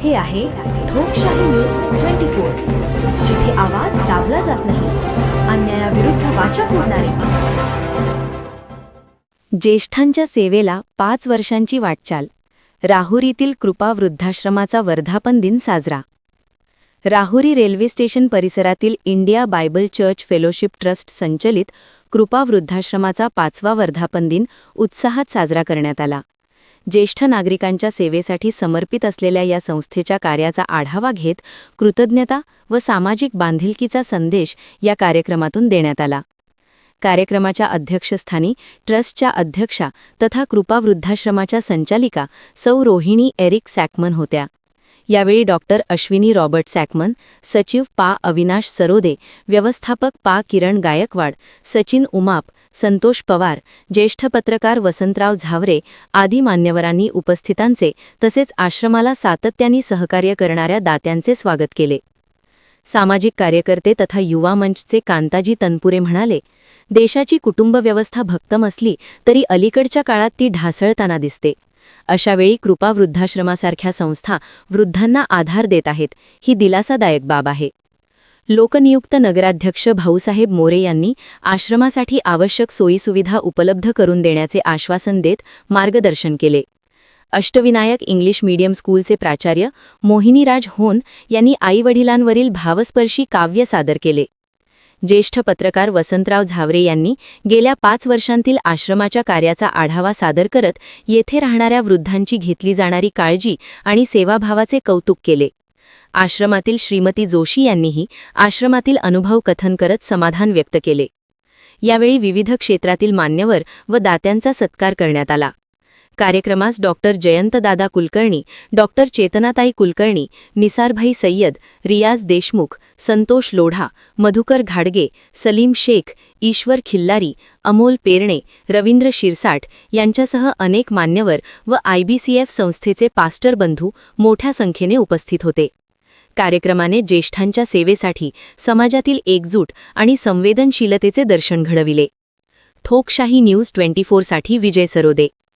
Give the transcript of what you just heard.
हे आहे ठोकशाही न्यूज 24, जिथे आवाज दाबला जात नाही, अन्यायाविरुद्ध वाचा फोडणारे. ज्येष्ठांच्या सेवेला 5 वर्षांची वाटचाल. राहुरीतील कृपा वृद्धाश्रमाचा वर्धापन दिन साजरा. राहुरी रेल्वे स्टेशन परिसरातील India Bible church fellowship trust संचलित कृपा वृद्धाश्रमाचा 5वा वर्धापन दिन उत्साहात साजरा करण्यात आला. ज्येष्ठ नागरिकांच्या सेवेसाठी समर्पित असलेल्या या संस्थेच्या कार्याचा आढावा घेत कृतज्ञता व सामाजिक बांधिलकीचा संदेश या कार्यक्रमातून देण्यात आला. कार्यक्रमाच्या अध्यक्षस्थानी ट्रस्टच्या अध्यक्षा तथा कृपा वृद्धाश्रमाच्या संचालिका सौ रोहिणी एरिक सॅकमन होत्या. यावेळी डॉक्टर अश्विनी रॉबर्ट सॅकमन, सचिव पा अविनाश सरोदे, व्यवस्थापक पा किरण गायकवाड, सचिन उमाप, संतोष पवार, ज्येष्ठ पत्रकार वसंतराव झावरे आदी मान्यवरांनी उपस्थितांचे तसेच आश्रमाला सातत्याने सहकार्य करणाऱ्या दात्यांचे स्वागत केले. सामाजिक कार्यकर्ते तथा युवा मंचचे कांताजी तनपुरे म्हणाले, देशाची कुटुंब व्यवस्था भक्कम असली तरी अलीकडच्या काळात ती ढासळताना दिसते. अशावेळी कृपा वृद्धाश्रमासारख्या संस्था वृद्धांना आधार देत आहेत, ही दिलासादायक बाब आहे. लोकनियुक्त नगराध्यक्ष भाऊसाहेब मोरे यांनी आश्रमासाठी आवश्यक सोयीसुविधा उपलब्ध करून देण्याचे आश्वासन देत मार्गदर्शन केले. अष्टविनायक इंग्लिश मीडियम स्कूलचे प्राचार्य मोहिनीराज होन यांनी आईवडिलांवरील भावस्पर्शी काव्य सादर केले. ज्येष्ठ पत्रकार वसंतराव झावरे यांनी गेल्या 5 वर्षांतील आश्रमाच्या कार्याचा आढावा सादर करत येथे राहणाऱ्या वृद्धांची घेतली जाणारी काळजी आणि सेवाभावाचे कौतुक केले. आश्रमातील श्रीमती जोशी यांनीही आश्रमातील अनुभव कथन करत समाधान व्यक्त केले. यावेळी विविध क्षेत्रातील मान्यवर व दात्यांचा सत्कार करण्यात आला. कार्यक्रमास डॉक्टर जयंतदादा कुलकर्णी, डॉक्टर चेतनाताई कुलकर्णी, निसारभाई सय्यद, रियाज देशमुख, संतोष लोढा, मधुकर घाडगे, सलीम शेख, ईश्वर खिल्लारी, अमोल पेरणे, रवींद्र शिरसाट यांच्यासह अनेक मान्यवर व IBCF संस्थेचे पास्टर बंधू मोठ्या संख्येने उपस्थित होते. कार्यक्रमाने ज्येष्ठांच्या सेवेसाठी समाजातील एकजूट आणि संवेदनशीलतेचे दर्शन घडविले. ठोकशाही न्यूज 24 साठी विजय सरोदे.